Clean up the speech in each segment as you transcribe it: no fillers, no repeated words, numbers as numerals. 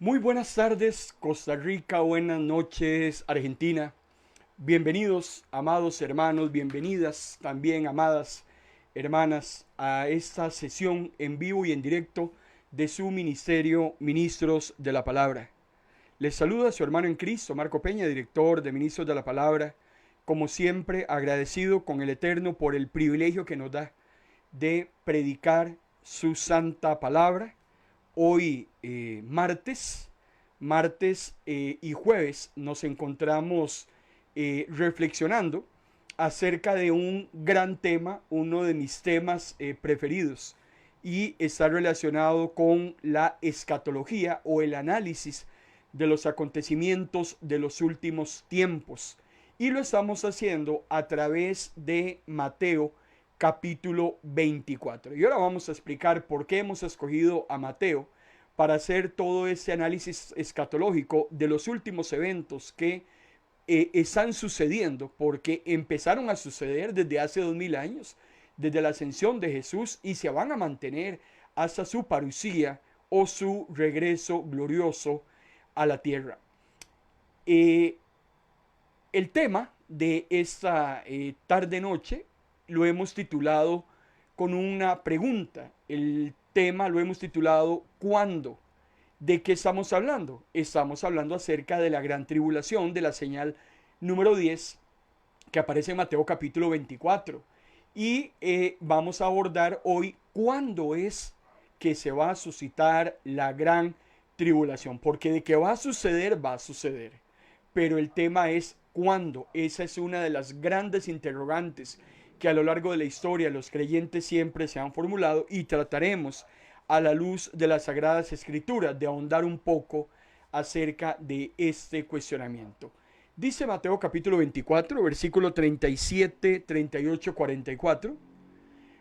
Muy buenas tardes, Costa Rica, buenas noches, Argentina. Bienvenidos, amados hermanos, bienvenidas también, amadas hermanas, a esta sesión en vivo y en directo de su ministerio, Ministros de la Palabra. Les saluda su hermano en Cristo, Marco Peña, director de Ministros de la Palabra. Como siempre, agradecido con el Eterno por el privilegio que nos da de predicar su santa palabra. Hoy martes y jueves nos encontramos reflexionando acerca de un gran tema, uno de mis temas preferidos, y está relacionado con la escatología o el análisis de los acontecimientos de los últimos tiempos. Y lo estamos haciendo a través de Mateo capítulo 24. Y ahora vamos a explicar por qué hemos escogido a Mateo para hacer todo ese análisis escatológico de los últimos eventos que están sucediendo, porque empezaron a suceder desde hace 2000 años, desde la ascensión de Jesús, y se van a mantener hasta su parucía o su regreso glorioso a la tierra. El tema de esta tarde-noche lo hemos titulado con una pregunta. El tema lo hemos titulado ¿cuándo? ¿De qué estamos hablando? Estamos hablando acerca de la gran tribulación, de la señal número 10 que aparece en Mateo capítulo 24. Y vamos a abordar hoy cuándo es que se va a suscitar la gran tribulación. Porque de que va a suceder, va a suceder. Pero el tema es cuándo. Esa es una de las grandes interrogantes que a lo largo de la historia los creyentes siempre se han formulado, y trataremos a la luz de las Sagradas Escrituras de ahondar un poco acerca de este cuestionamiento. Dice Mateo capítulo 24, versículo 37, 38, 44.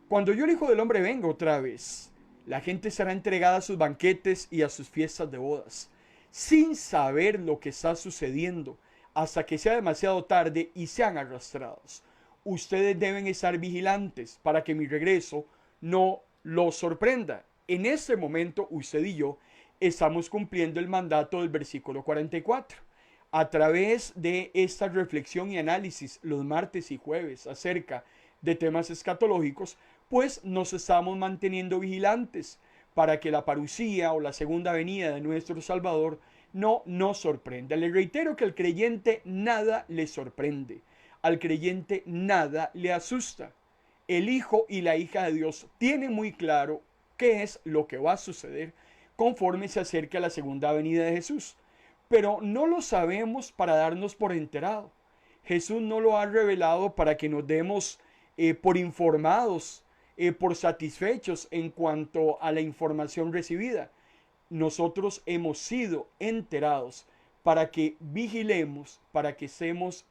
Cuando yo el Hijo del Hombre venga otra vez, la gente será entregada a sus banquetes y a sus fiestas de bodas, sin saber lo que está sucediendo, hasta que sea demasiado tarde y sean arrastrados. Ustedes deben estar vigilantes para que mi regreso no los sorprenda. En este momento, usted y yo estamos cumpliendo el mandato del versículo 44. A través de esta reflexión y análisis los martes y jueves acerca de temas escatológicos, pues nos estamos manteniendo vigilantes para que la parucía o la segunda venida de nuestro Salvador no nos sorprenda. Le reitero que al creyente nada le sorprende. Al creyente nada le asusta. El hijo y la hija de Dios tienen muy claro qué es lo que va a suceder conforme se acerque a la segunda venida de Jesús. Pero no lo sabemos para darnos por enterado. Jesús no lo ha revelado para que nos demos por informados, por satisfechos en cuanto a la información recibida. Nosotros hemos sido enterados para que vigilemos, para que estemos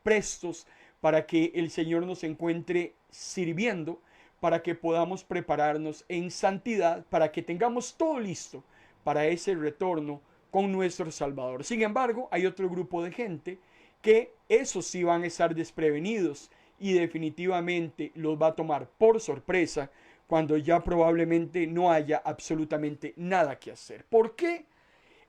prestos, para que el Señor nos encuentre sirviendo, para que podamos prepararnos en santidad, para que tengamos todo listo para ese retorno con nuestro Salvador. Sin embargo, hay otro grupo de gente que esos sí van a estar desprevenidos y definitivamente los va a tomar por sorpresa cuando ya probablemente no haya absolutamente nada que hacer. ¿Por qué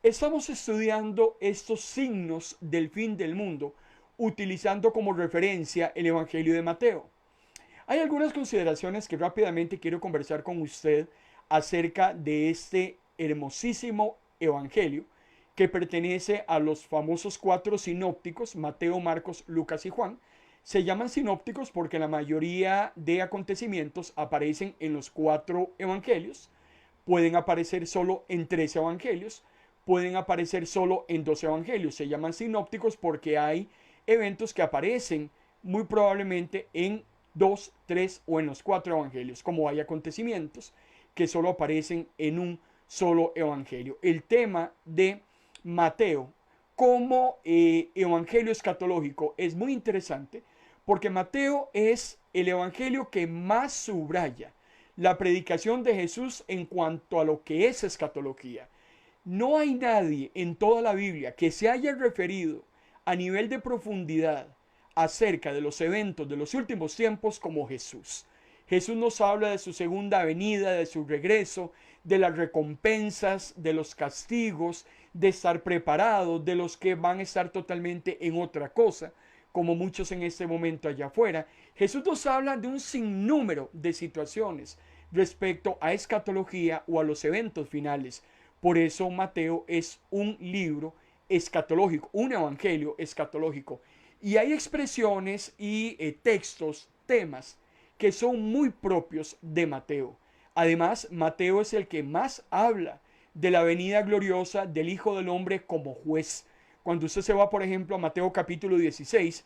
estamos estudiando estos signos del fin del mundo utilizando como referencia el Evangelio de Mateo? Hay algunas consideraciones que rápidamente quiero conversar con usted acerca de este hermosísimo Evangelio que pertenece a los famosos 4 sinópticos, Mateo, Marcos, Lucas y Juan. Se llaman sinópticos porque la mayoría de acontecimientos aparecen en los 4 evangelios. Pueden aparecer solo en 3 evangelios, pueden aparecer solo en 2 evangelios. Se llaman sinópticos porque hay eventos que aparecen muy probablemente en 2, 3 o en los 4 evangelios, como hay acontecimientos que solo aparecen en un solo evangelio. El tema de Mateo como evangelio escatológico es muy interesante porque Mateo es el evangelio que más subraya la predicación de Jesús en cuanto a lo que es escatología. No hay nadie en toda la Biblia que se haya referido a nivel de profundidad acerca de los eventos de los últimos tiempos como Jesús. Jesús nos habla de su segunda venida, de su regreso, de las recompensas, de los castigos, de estar preparados, de los que van a estar totalmente en otra cosa, como muchos en este momento allá afuera. Jesús nos habla de un sinnúmero de situaciones respecto a escatología o a los eventos finales. Por eso Mateo es un libro escatológico, un evangelio escatológico. Y hay expresiones y textos, temas que son muy propios de Mateo. Además, Mateo es el que más habla de la venida gloriosa del Hijo del Hombre como juez. Cuando usted se va, por ejemplo, a Mateo capítulo 16,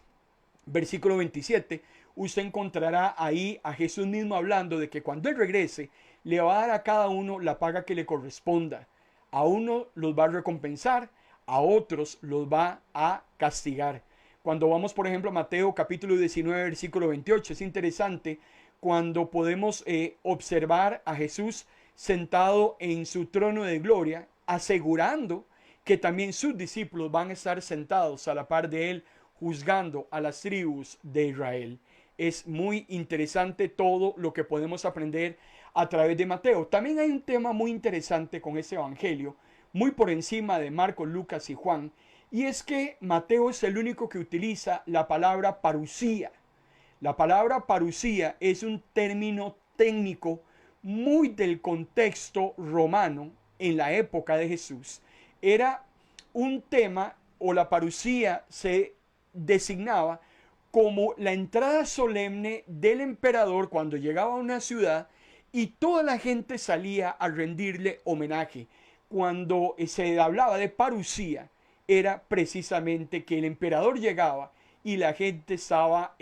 versículo 27, usted encontrará ahí a Jesús mismo hablando de que cuando Él regrese, le va a dar a cada uno la paga que le corresponda. A uno los va a recompensar, a otros los va a castigar. Cuando vamos, por ejemplo, a Mateo capítulo 19, versículo 28, es interesante cuando podemos observar a Jesús sentado en su trono de gloria, asegurando que también sus discípulos van a estar sentados a la par de Él, juzgando a las tribus de Israel. Es muy interesante todo lo que podemos aprender a través de Mateo. También hay un tema muy interesante con este evangelio, muy por encima de Marcos, Lucas y Juan, y es que Mateo es el único que utiliza la palabra parusía. La palabra parusía es un término técnico muy del contexto romano en la época de Jesús. Era un tema, o la parusía se designaba como la entrada solemne del emperador cuando llegaba a una ciudad y toda la gente salía a rendirle homenaje. Cuando se hablaba de parusía, era precisamente que el emperador llegaba y la gente estaba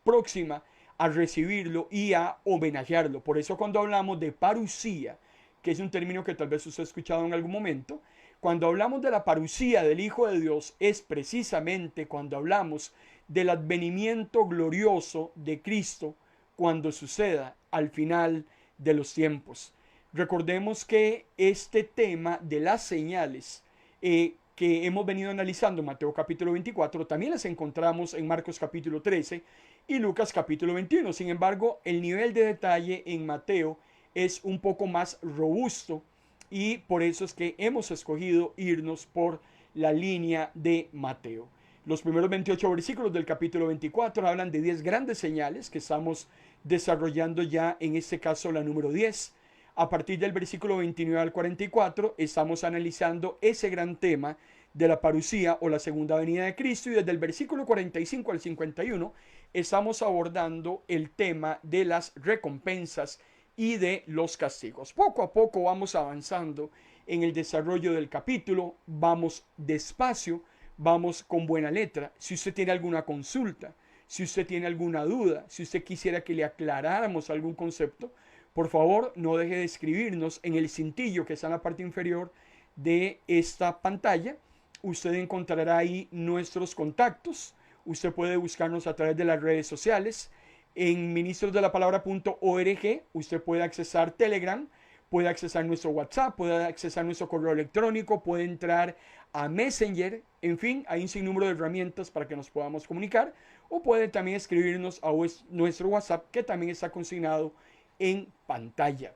próxima a recibirlo y a homenajearlo. Por eso cuando hablamos de parusía, que es un término que tal vez usted ha escuchado en algún momento, cuando hablamos de la parusía del Hijo de Dios es precisamente cuando hablamos del advenimiento glorioso de Cristo cuando suceda al final de los tiempos. Recordemos que este tema de las señales que hemos venido analizando en Mateo capítulo 24, también las encontramos en Marcos capítulo 13 y Lucas capítulo 21. Sin embargo, el nivel de detalle en Mateo es un poco más robusto y por eso es que hemos escogido irnos por la línea de Mateo. Los primeros 28 versículos del capítulo 24 hablan de 10 grandes señales que estamos desarrollando ya, en este caso la número 10. A partir del versículo 29 al 44 estamos analizando ese gran tema de la parusía o la segunda venida de Cristo, y desde el versículo 45 al 51 estamos abordando el tema de las recompensas y de los castigos. Poco a poco vamos avanzando en el desarrollo del capítulo, vamos despacio, vamos con buena letra. Si usted tiene alguna consulta, si usted tiene alguna duda, si usted quisiera que le aclaráramos algún concepto, por favor, no deje de escribirnos en el cintillo que está en la parte inferior de esta pantalla. Usted encontrará ahí nuestros contactos. Usted puede buscarnos a través de las redes sociales. En ministrosdelapalabra.org usted puede accesar Telegram, puede accesar nuestro WhatsApp, puede accesar nuestro correo electrónico, puede entrar a Messenger. En fin, hay un sinnúmero de herramientas para que nos podamos comunicar. O puede también escribirnos a nuestro WhatsApp, que también está consignado en pantalla.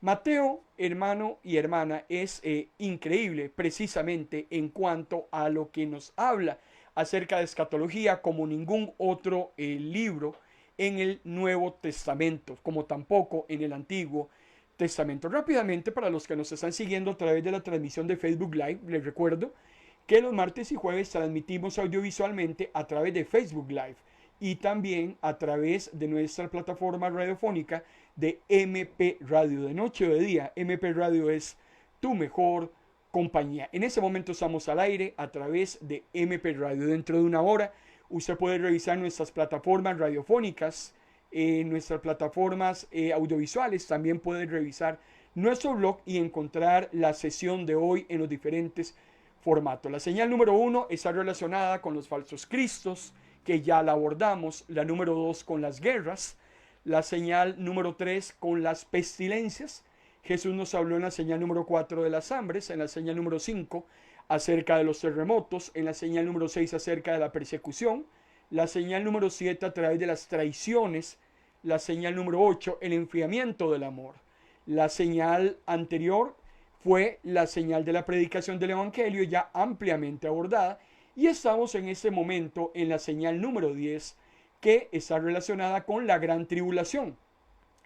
Mateo, hermano y hermana, es increíble precisamente en cuanto a lo que nos habla acerca de escatología, como ningún otro libro en el Nuevo Testamento, como tampoco en el Antiguo Testamento. Rápidamente, para los que nos están siguiendo a través de la transmisión de Facebook Live, les recuerdo que los martes y jueves transmitimos audiovisualmente a través de Facebook Live y también a través de nuestra plataforma radiofónica de MP Radio, de noche o de día. MP Radio es tu mejor compañía. En ese momento estamos al aire a través de MP Radio. Dentro de una hora usted puede revisar nuestras plataformas radiofónicas, nuestras plataformas audiovisuales. También puede revisar nuestro blog y encontrar la sesión de hoy en los diferentes formatos. La señal número 1 está relacionada con los falsos cristos, que ya la abordamos. La número 2 con las guerras. La señal número 3 con las pestilencias. Jesús nos habló en la señal número 4 de las hambres. En la señal número 5 acerca de los terremotos. En la señal número 6 acerca de la persecución. La señal número 7 a través de las traiciones. La señal número 8 el enfriamiento del amor. La señal anterior fue la señal de la predicación del Evangelio, ya ampliamente abordada, y estamos en este momento en la señal número 10, que está relacionada con la gran tribulación.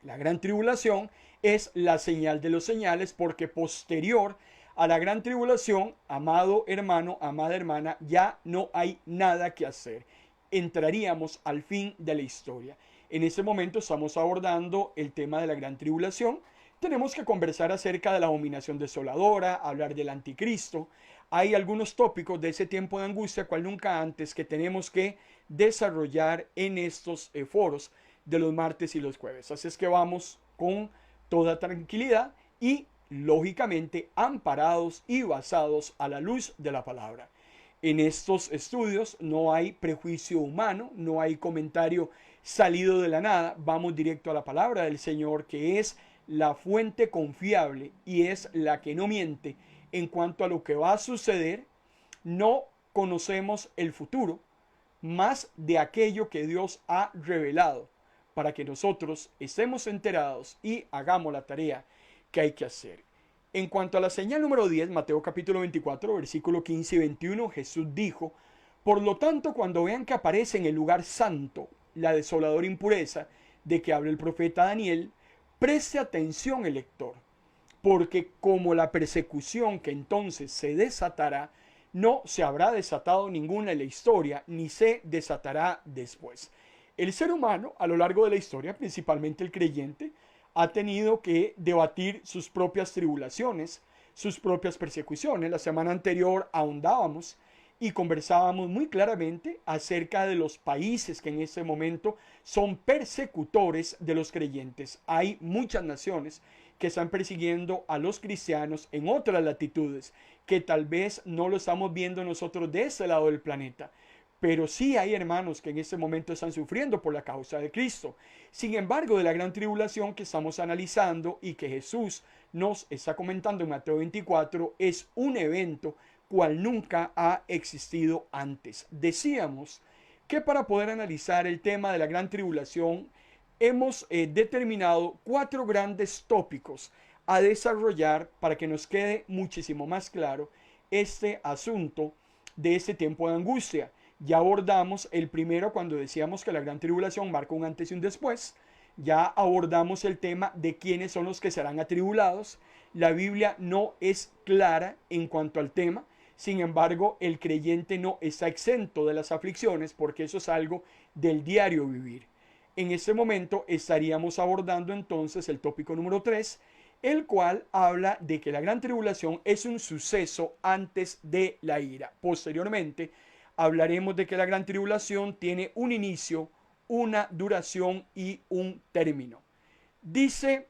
La gran tribulación es la señal de los señales, porque posterior a la gran tribulación, amado hermano, amada hermana, ya no hay nada que hacer. Entraríamos al fin de la historia. En este momento estamos abordando el tema de la gran tribulación. Tenemos que conversar acerca de la abominación desoladora, hablar del anticristo. Hay algunos tópicos de ese tiempo de angustia, cual nunca antes, que tenemos que desarrollar en estos foros de los martes y los jueves. Así es que vamos con toda tranquilidad y lógicamente amparados y basados a la luz de la palabra. En estos estudios no hay prejuicio humano, no hay comentario salido de la nada, vamos directo a la palabra del Señor, que es la fuente confiable y es la que no miente en cuanto a lo que va a suceder. No conocemos el futuro más de aquello que Dios ha revelado, para que nosotros estemos enterados y hagamos la tarea que hay que hacer. En cuanto a la señal número 10, Mateo capítulo 24, versículo 15 y 21, Jesús dijo: por lo tanto, cuando vean que aparece en el lugar santo la desoladora impureza de que habla el profeta Daniel, preste atención el lector, porque como la persecución que entonces se desatará, no se habrá desatado ninguna en la historia, ni se desatará después. El ser humano, a lo largo de la historia, principalmente el creyente, ha tenido que debatir sus propias tribulaciones, sus propias persecuciones. La semana anterior ahondábamos y conversábamos muy claramente acerca de los países que en este momento son persecutores de los creyentes. Hay muchas naciones que están persiguiendo a los cristianos en otras latitudes, que tal vez no lo estamos viendo nosotros de este lado del planeta. Pero sí hay hermanos que en este momento están sufriendo por la causa de Cristo. Sin embargo, de la gran tribulación que estamos analizando y que Jesús nos está comentando en Mateo 24, es un evento cual nunca ha existido antes. Decíamos que para poder analizar el tema de la gran tribulación, hemos determinado 4 grandes tópicos a desarrollar para que nos quede muchísimo más claro este asunto de este tiempo de angustia. Ya abordamos el primero cuando decíamos que la gran tribulación marca un antes y un después. Ya abordamos el tema de quiénes son los que serán atribulados. La Biblia no es clara en cuanto al tema. Sin embargo, el creyente no está exento de las aflicciones, porque eso es algo del diario vivir. En este momento estaríamos abordando entonces el tópico número 3, el cual habla de que la gran tribulación es un suceso antes de la ira. Posteriormente hablaremos de que la gran tribulación tiene un inicio, una duración y un término. Dice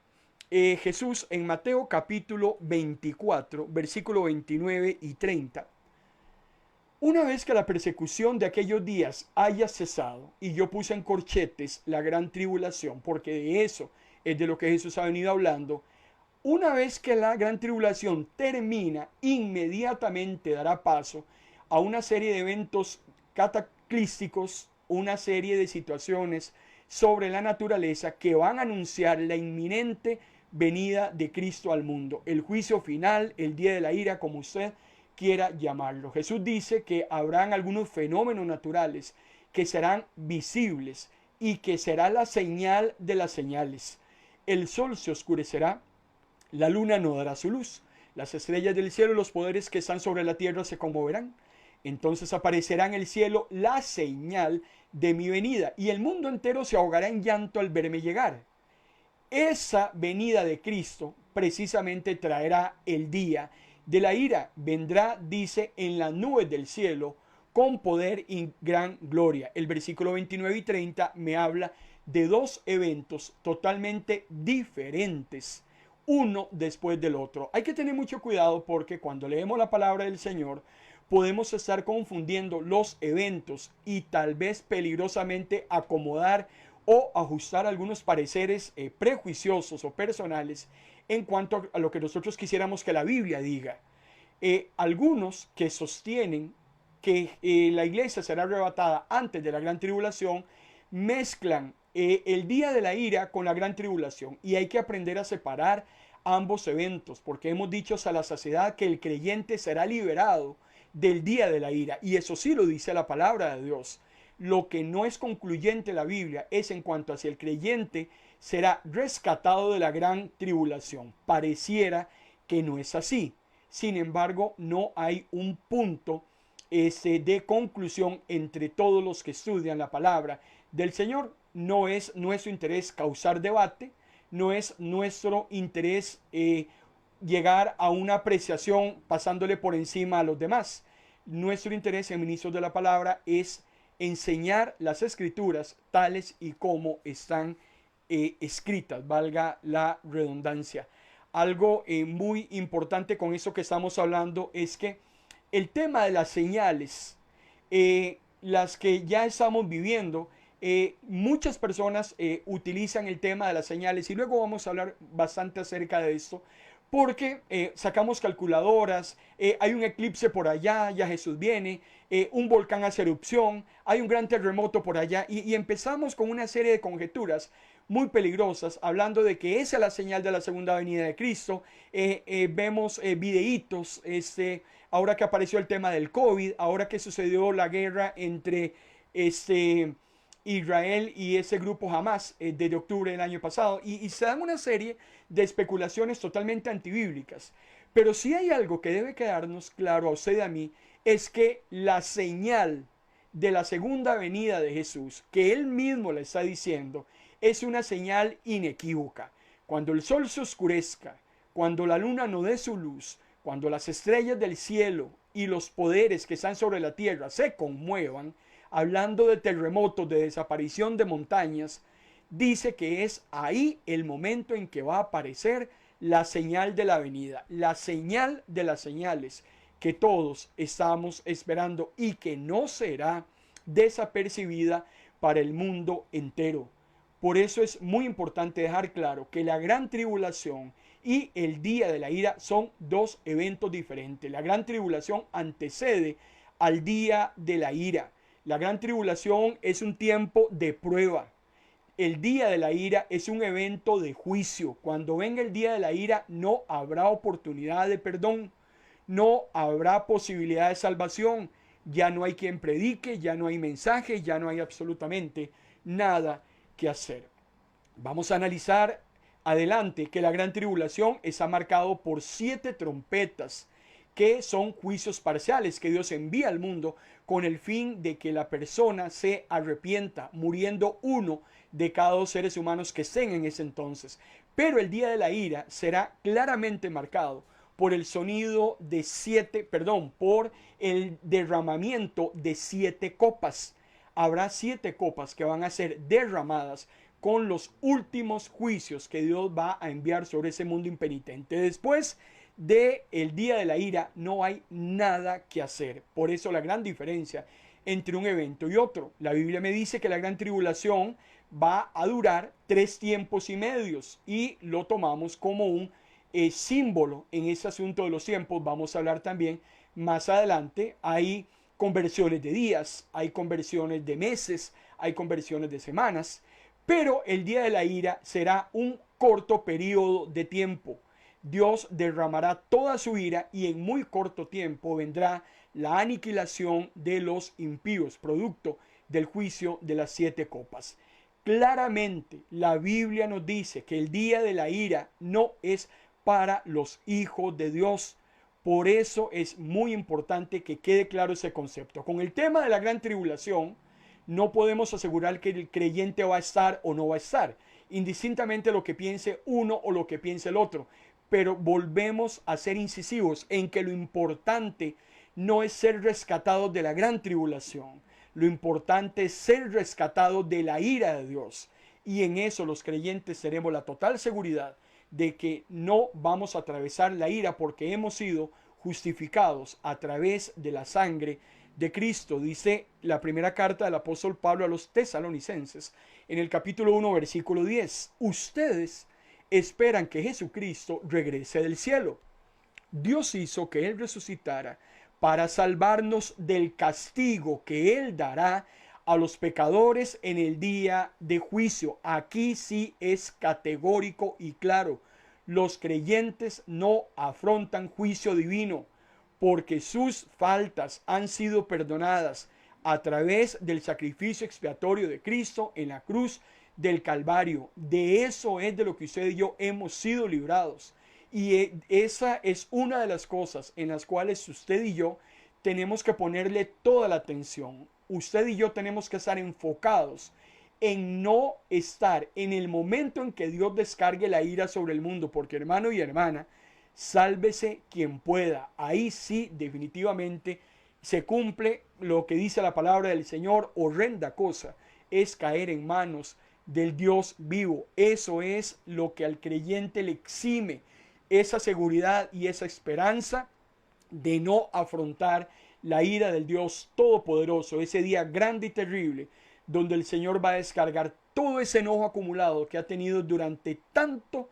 Jesús en Mateo capítulo 24, versículo 29 y 30. Una vez que la persecución de aquellos días haya cesado, y yo puse en corchetes la gran tribulación, porque de eso es de lo que Jesús ha venido hablando, una vez que la gran tribulación termina, inmediatamente dará paso a una serie de eventos cataclísticos, una serie de situaciones sobre la naturaleza que van a anunciar la inminente venida de Cristo al mundo, el juicio final, el día de la ira, como usted quiera llamarlo. Jesús dice que habrán algunos fenómenos naturales que serán visibles y que será la señal de las señales. El sol se oscurecerá, la luna no dará su luz, las estrellas del cielo y los poderes que están sobre la tierra se conmoverán. Entonces aparecerá en el cielo la señal de mi venida, y el mundo entero se ahogará en llanto al verme llegar. Esa venida de Cristo precisamente traerá el día de la ira. Vendrá, dice, en las nubes del cielo con poder y gran gloria. El versículo 29 y 30 me habla de 2 eventos totalmente diferentes, uno después del otro. Hay que tener mucho cuidado, porque cuando leemos la palabra del Señor podemos estar confundiendo los eventos y tal vez peligrosamente acomodar o ajustar algunos pareceres prejuiciosos o personales en cuanto a lo que nosotros quisiéramos que la Biblia diga. Algunos que sostienen que la iglesia será arrebatada antes de la gran tribulación mezclan el día de la ira con la gran tribulación. Y hay que aprender a separar ambos eventos, porque hemos dicho hasta la saciedad que el creyente será liberado del día de la ira. Y eso sí lo dice la palabra de Dios. Lo que no es concluyente la Biblia es en cuanto a si el creyente será rescatado de la gran tribulación. Pareciera que no es así. Sin embargo, no hay un punto de conclusión entre todos los que estudian la palabra del Señor. No es nuestro interés causar debate, no es nuestro interés llegar a una apreciación pasándole por encima a los demás. Nuestro interés en Ministros de la Palabra es enseñar las escrituras tales y como están escritas, valga la redundancia. Algo muy importante con eso que estamos hablando es que el tema de las señales, las que ya estamos viviendo, muchas personas utilizan el tema de las señales y luego vamos a hablar bastante acerca de esto porque sacamos calculadoras, hay un eclipse por allá, ya Jesús viene, un volcán hace erupción, hay un gran terremoto por allá y empezamos con una serie de conjeturas muy peligrosas hablando de que esa es la señal de la segunda venida de Cristo. Vemos videitos, ahora que apareció el tema del COVID, ahora que sucedió la guerra entre Israel y ese grupo Hamas desde octubre del año pasado y se dan una serie de especulaciones totalmente antibíblicas. Pero si hay algo que debe quedarnos claro a usted y a mí es que la señal de la segunda venida de Jesús, que él mismo le está diciendo, es una señal inequívoca. Cuando el sol se oscurezca, cuando la luna no dé su luz, cuando las estrellas del cielo y los poderes que están sobre la tierra se conmuevan, hablando de terremotos, de desaparición de montañas, dice que es ahí el momento en que va a aparecer la señal de la venida, la señal de las señales que todos estamos esperando y que no será desapercibida para el mundo entero. Por eso es muy importante dejar claro que la gran tribulación y el día de la ira son dos eventos diferentes. La gran tribulación antecede al día de la ira. La gran tribulación es un tiempo de prueba. El día de la ira es un evento de juicio. Cuando venga el día de la ira no habrá oportunidad de perdón. No habrá posibilidad de salvación. Ya no hay quien predique, ya no hay mensaje, ya no hay absolutamente nada que hacer. Vamos a analizar adelante que la gran tribulación está marcado por 7 trompetas que son juicios parciales que Dios envía al mundo con el fin de que la persona se arrepienta, muriendo uno de cada 2 seres humanos que estén en ese entonces. Pero el día de la ira será claramente marcado por el sonido de por el derramamiento de 7 copas. Habrá 7 copas que van a ser derramadas con los últimos juicios que Dios va a enviar sobre ese mundo impenitente. Después del día de la ira no hay nada que hacer. Por eso la gran diferencia entre un evento y otro. La Biblia me dice que la gran tribulación va a durar 3 tiempos y medios y lo tomamos como un símbolo en ese asunto de los tiempos. Vamos a hablar también más adelante. Hay conversiones de días, hay conversiones de meses, hay conversiones de semanas, pero el día de la ira será un corto periodo de tiempo. Dios derramará toda su ira y en muy corto tiempo vendrá la aniquilación de los impíos, producto del juicio de las 7 copas. Claramente la Biblia nos dice que el día de la ira no es para los hijos de Dios. Por eso es muy importante que quede claro ese concepto. Con el tema de la gran tribulación, no podemos asegurar que el creyente va a estar o no va a estar, indistintamente lo que piense uno o lo que piense el otro. Pero volvemos a ser incisivos en que lo importante no es ser rescatados de la gran tribulación. Lo importante es ser rescatados de la ira de Dios. Y en eso los creyentes tenemos la total seguridad de que no vamos a atravesar la ira porque hemos sido justificados a través de la sangre de Cristo. Dice la primera carta del apóstol Pablo a los tesalonicenses en el capítulo 1 versículo 10. Ustedes esperan que Jesucristo regrese del cielo. Dios hizo que Él resucitara para salvarnos del castigo que Él dará a los pecadores en el día de juicio. Aquí sí es categórico y claro. Los creyentes no afrontan juicio divino porque sus faltas han sido perdonadas a través del sacrificio expiatorio de Cristo en la cruz del Calvario. De eso es de lo que usted y yo hemos sido librados. Y esa es una de las cosas en las cuales usted y yo tenemos que ponerle toda la atención. Usted y yo tenemos que estar enfocados en no estar en el momento en que Dios descargue la ira sobre el mundo, porque hermano y hermana, sálvese quien pueda. Ahí sí, definitivamente, se cumple lo que dice la palabra del Señor. Horrenda cosa es caer en manos del Dios vivo. Eso es lo que al creyente le exime esa seguridad y esa esperanza de no afrontar la ira del Dios Todopoderoso, ese día grande y terrible, donde el Señor va a descargar todo ese enojo acumulado que ha tenido durante tanto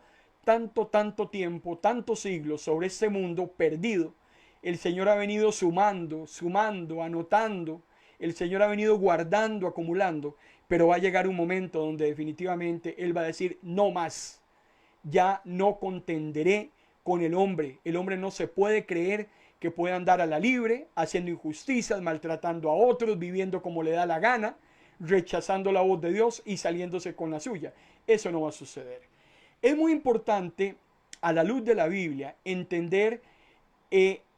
tiempo, tantos siglos sobre este mundo perdido. El Señor ha venido sumando, anotando. El Señor ha venido guardando, acumulando. Pero va a llegar un momento donde definitivamente Él va a decir, no más. Ya no contenderé con el hombre. El hombre no se puede creer que puede andar a la libre, haciendo injusticias, maltratando a otros, viviendo como le da la gana, rechazando la voz de Dios y saliéndose con la suya. Eso no va a suceder. Es muy importante, a la luz de la Biblia, entender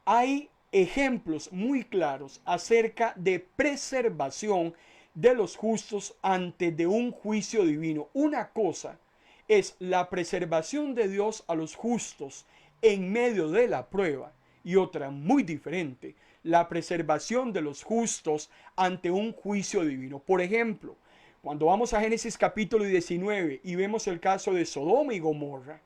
hay ejemplos muy claros acerca de preservación de los justos antes de un juicio divino. Una cosa es la preservación de Dios a los justos en medio de la prueba, y otra muy diferente, la preservación de los justos ante un juicio divino. Por ejemplo, cuando vamos a Génesis capítulo 19 y vemos el caso de Sodoma y Gomorra,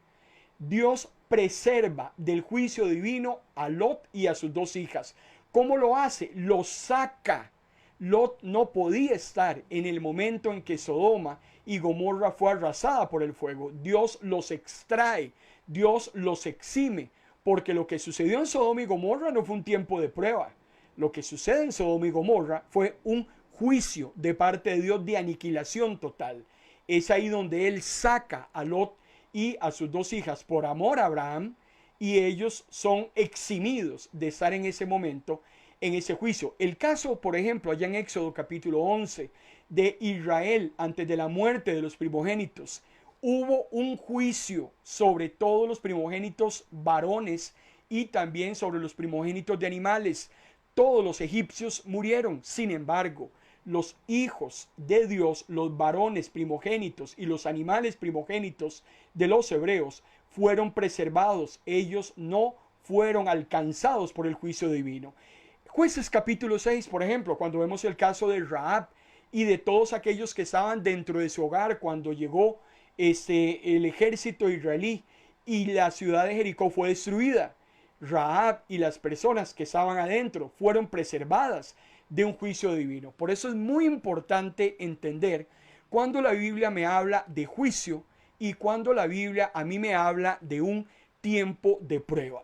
Dios preserva del juicio divino a Lot y a sus dos hijas. ¿Cómo lo hace? Los saca. Lot no podía estar en el momento en que Sodoma y Gomorra fue arrasada por el fuego. Dios los extrae, Dios los exime, porque lo que sucedió en Sodoma y Gomorra no fue un tiempo de prueba. Lo que sucede en Sodoma y Gomorra fue un juicio de parte de Dios de aniquilación total. Es ahí donde Él saca a Lot y a sus dos hijas por amor a Abraham, y ellos son eximidos de estar en ese momento, en ese juicio. El caso, por ejemplo, allá en Éxodo capítulo 11, de Israel antes de la muerte de los primogénitos. Hubo un juicio sobre todos los primogénitos varones y también sobre los primogénitos de animales. Todos los egipcios murieron. Sin embargo, los hijos de Dios, los varones primogénitos y los animales primogénitos de los hebreos fueron preservados. Ellos no fueron alcanzados por el juicio divino. Jueces capítulo 6, por ejemplo, cuando vemos el caso de Rahab y de todos aquellos que estaban dentro de su hogar cuando llegó el ejército israelí y la ciudad de Jericó fue destruida. Rahab y las personas que estaban adentro fueron preservadas de un juicio divino. Por eso es muy importante entender cuando la Biblia me habla de juicio y cuando la Biblia a mí me habla de un tiempo de prueba.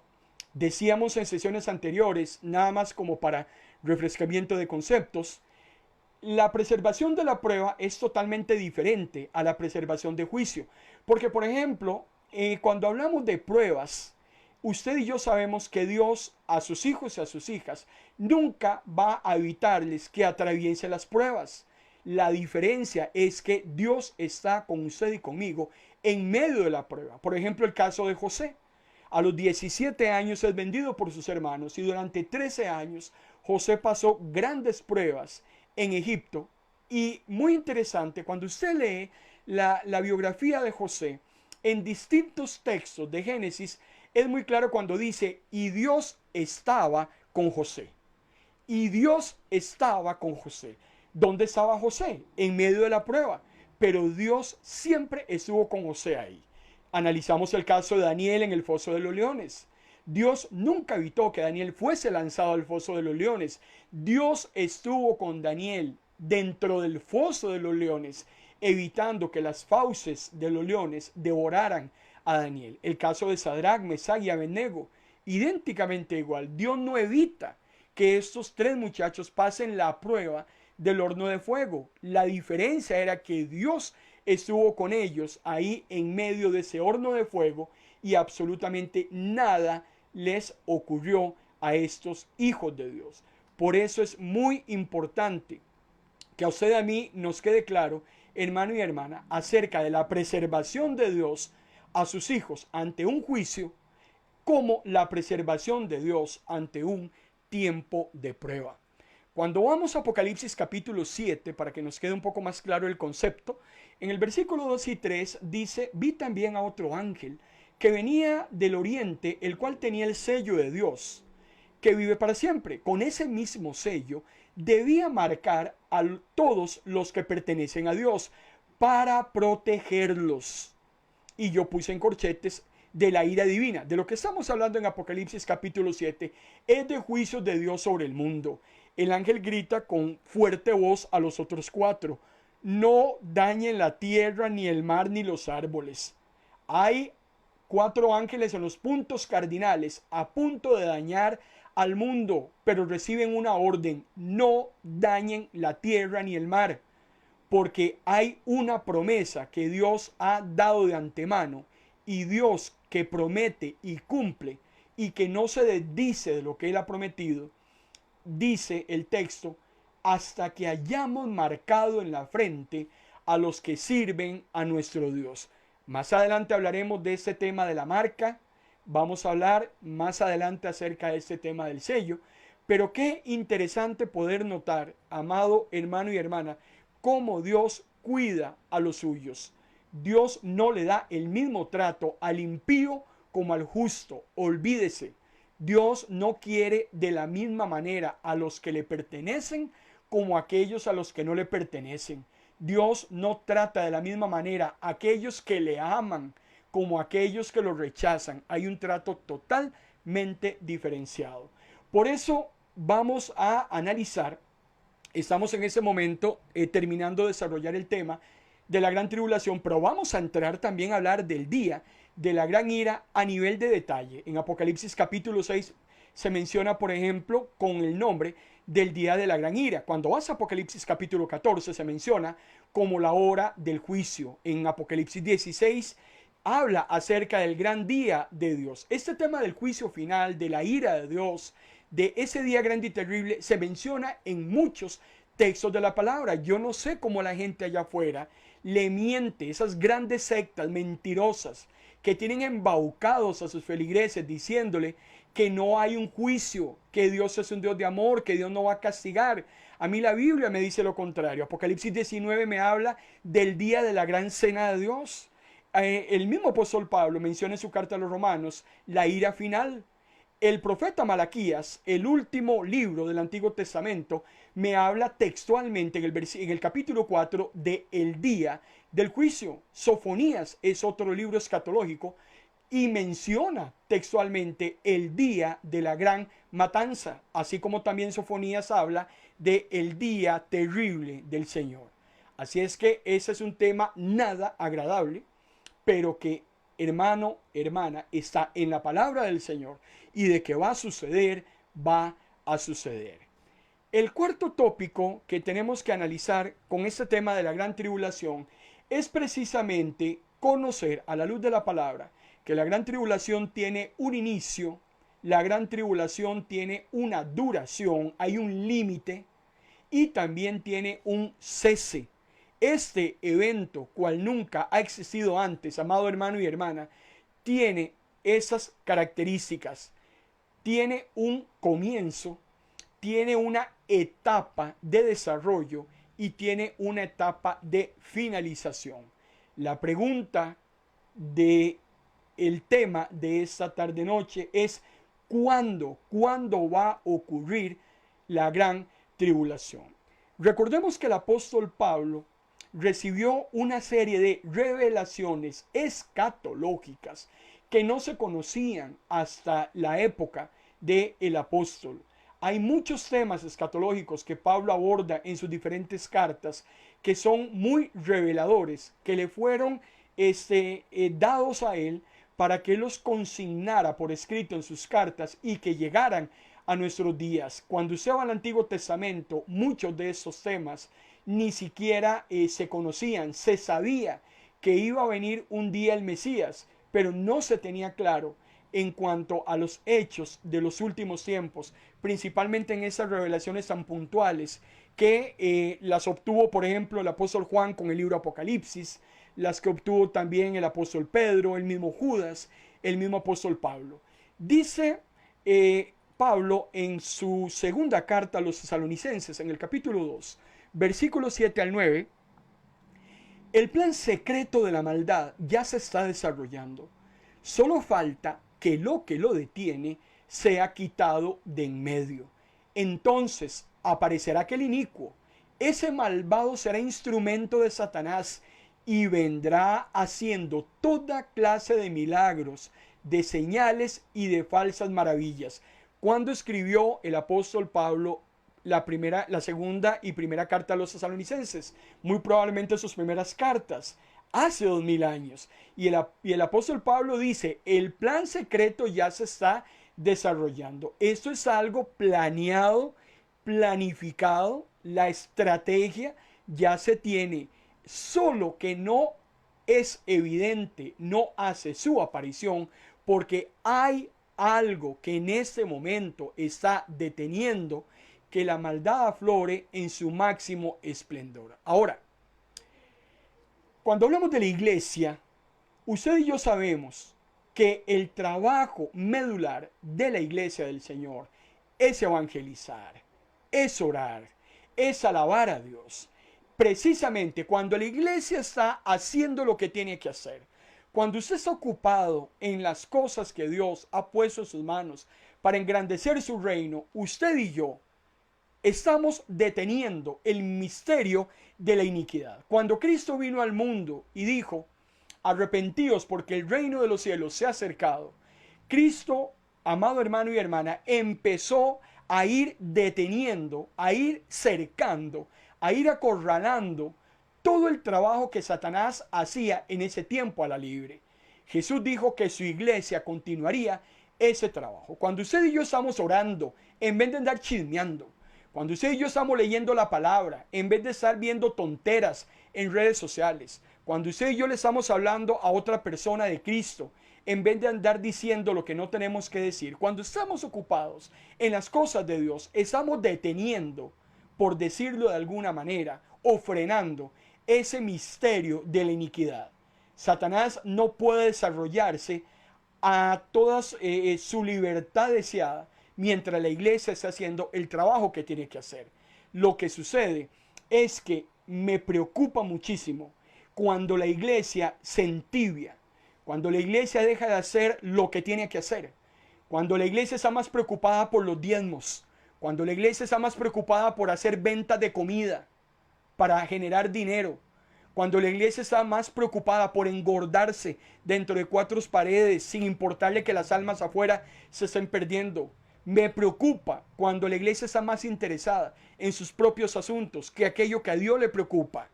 Decíamos en sesiones anteriores, nada más como para refrescamiento de conceptos, la preservación de la prueba es totalmente diferente a la preservación de juicio. Porque, por ejemplo, cuando hablamos de pruebas, usted y yo sabemos que Dios a sus hijos y a sus hijas nunca va a evitarles que atraviesen las pruebas. La diferencia es que Dios está con usted y conmigo en medio de la prueba. Por ejemplo, el caso de José. A los 17 años es vendido por sus hermanos y durante 13 años José pasó grandes pruebas en Egipto. Y muy interesante, cuando usted lee la biografía de José en distintos textos de Génesis, es muy claro cuando dice, y Dios estaba con José. Y Dios estaba con José. ¿Dónde estaba José? En medio de la prueba. Pero Dios siempre estuvo con José ahí. Analizamos el caso de Daniel en el foso de los leones. Dios nunca evitó que Daniel fuese lanzado al foso de los leones. Dios estuvo con Daniel dentro del foso de los leones, evitando que las fauces de los leones devoraran a Daniel. El caso de Sadrach, Mesach y Abednego, idénticamente igual. Dios no evita que estos tres muchachos pasen la prueba del horno de fuego. La diferencia era que Dios estuvo con ellos ahí en medio de ese horno de fuego y absolutamente nada les ocurrió a estos hijos de Dios. Por eso es muy importante que a usted y a mí nos quede claro, hermano y hermana, acerca de la preservación de Dios a sus hijos ante un juicio, como la preservación de Dios ante un tiempo de prueba. Cuando vamos a Apocalipsis capítulo 7, para que nos quede un poco más claro el concepto, en el versículo 2 y 3 dice: vi también a otro ángel que venía del oriente, el cual tenía el sello de Dios, que vive para siempre. Con ese mismo sello debía marcar a todos los que pertenecen a Dios para protegerlos. Y yo puse en corchetes de la ira divina. De lo que estamos hablando en Apocalipsis capítulo 7 es de juicios de Dios sobre el mundo. El ángel grita con fuerte voz a los otros cuatro: no dañen la tierra, ni el mar, ni los árboles. Hay cuatro ángeles en los puntos cardinales a punto de dañar al mundo, pero reciben una orden: no dañen la tierra ni el mar, porque hay una promesa que Dios ha dado de antemano, y Dios, que promete y cumple y que no se desdice de lo que Él ha prometido, dice el texto: hasta que hayamos marcado en la frente a los que sirven a nuestro Dios. Más adelante hablaremos de este tema de la marca. Vamos a hablar más adelante acerca de este tema del sello. Pero qué interesante poder notar, amado hermano y hermana, cómo Dios cuida a los suyos. Dios no le da el mismo trato al impío como al justo. Olvídese. Dios no quiere de la misma manera a los que le pertenecen como a aquellos a los que no le pertenecen. Dios no trata de la misma manera a aquellos que le aman como a aquellos que lo rechazan. Hay un trato totalmente diferenciado. Por eso vamos a analizar, estamos en ese momento terminando de desarrollar el tema de la gran tribulación, pero vamos a entrar también a hablar del día de la gran ira a nivel de detalle. En Apocalipsis capítulo 6 se menciona, por ejemplo, con el nombre del día de la gran ira. Cuando vas a Apocalipsis capítulo 14 se menciona como la hora del juicio. En Apocalipsis 16 habla acerca del gran día de Dios. Este tema del juicio final, de la ira de Dios, de ese día grande y terrible, se menciona en muchos textos de la palabra. Yo no sé cómo la gente allá afuera le miente, esas grandes sectas mentirosas que tienen embaucados a sus feligreses diciéndole que no hay un juicio, que Dios es un Dios de amor, que Dios no va a castigar. A mí la Biblia me dice lo contrario. Apocalipsis 19 me habla del día de la gran cena de Dios. El mismo apóstol Pablo menciona en su carta a los Romanos la ira final. El profeta Malaquías, el último libro del Antiguo Testamento, me habla textualmente en el capítulo 4 de el día del juicio. Sofonías es otro libro escatológico y menciona textualmente el día de la gran matanza, así como también Sofonías habla de el día terrible del Señor. Así es que ese es un tema nada agradable, pero que, hermano, hermana, está en la palabra del Señor, y de que va a suceder, va a suceder. El cuarto tópico que tenemos que analizar con este tema de la gran tribulación es precisamente conocer a la luz de la palabra que la gran tribulación tiene un inicio, la gran tribulación tiene una duración, hay un límite y también tiene un cese. Este evento, cual nunca ha existido antes, amado hermano y hermana, tiene esas características. Tiene un comienzo, tiene una etapa de desarrollo y tiene una etapa de finalización. La pregunta de el tema de esta tarde noche es ¿cuándo va a ocurrir la gran tribulación? Recordemos que el apóstol Pablo recibió una serie de revelaciones escatológicas que no se conocían hasta la época del apóstol. Hay muchos temas escatológicos que Pablo aborda en sus diferentes cartas que son muy reveladores, que le fueron dados a él para que él los consignara por escrito en sus cartas y que llegaran a nuestros días. Cuando usted va al Antiguo Testamento, muchos de estos temas ni siquiera se conocían. Se sabía que iba a venir un día el Mesías, pero no se tenía claro en cuanto a los hechos de los últimos tiempos, principalmente en esas revelaciones tan puntuales que las obtuvo, por ejemplo, el apóstol Juan con el libro Apocalipsis, las que obtuvo también el apóstol Pedro, el mismo Judas, el mismo apóstol Pablo. Dice Pablo en su segunda carta a los tesalonicenses, en el capítulo 2, versículos 7 al 9, el plan secreto de la maldad ya se está desarrollando. Solo falta que lo detiene sea quitado de en medio. Entonces aparecerá aquel inicuo. Ese malvado será instrumento de Satanás y vendrá haciendo toda clase de milagros, de señales y de falsas maravillas. Cuando escribió el apóstol Pablo la segunda y primera carta a los tesalonicenses? Muy probablemente sus primeras cartas, hace 2000 años. Y el apóstol Pablo dice, el plan secreto ya se está desarrollando. Esto es algo planeado, planificado, la estrategia ya se tiene, solo que no es evidente, no hace su aparición, porque hay algo que en este momento está deteniendo que la maldad aflore en su máximo esplendor. Ahora, cuando hablamos de la iglesia, usted y yo sabemos que el trabajo medular de la iglesia del Señor es evangelizar, es orar, es alabar a Dios. Precisamente cuando la iglesia está haciendo lo que tiene que hacer, cuando usted está ocupado en las cosas que Dios ha puesto en sus manos para engrandecer su reino, usted y yo estamos deteniendo el misterio de la iniquidad. Cuando Cristo vino al mundo y dijo, arrepentíos porque el reino de los cielos se ha acercado, Cristo, amado hermano y hermana, empezó a ir deteniendo, a ir cercando, a ir acorralando todo el trabajo que Satanás hacía en ese tiempo a la libre. Jesús dijo que su iglesia continuaría ese trabajo. Cuando usted y yo estamos orando, en vez de andar chismeando, cuando usted y yo estamos leyendo la palabra, en vez de estar viendo tonteras en redes sociales, cuando usted y yo le estamos hablando a otra persona de Cristo, en vez de andar diciendo lo que no tenemos que decir, cuando estamos ocupados en las cosas de Dios, estamos deteniendo, por decirlo de alguna manera, o frenando ese misterio de la iniquidad. Satanás no puede desarrollarse a toda su libertad deseada mientras la iglesia está haciendo el trabajo que tiene que hacer. Lo que sucede es que me preocupa muchísimo cuando la iglesia se entibia, cuando la iglesia deja de hacer lo que tiene que hacer, cuando la iglesia está más preocupada por los diezmos, cuando la iglesia está más preocupada por hacer ventas de comida para generar dinero, cuando la iglesia está más preocupada por engordarse dentro de cuatro paredes sin importarle que las almas afuera se estén perdiendo. Me preocupa cuando la iglesia está más interesada en sus propios asuntos que aquello que a Dios le preocupa.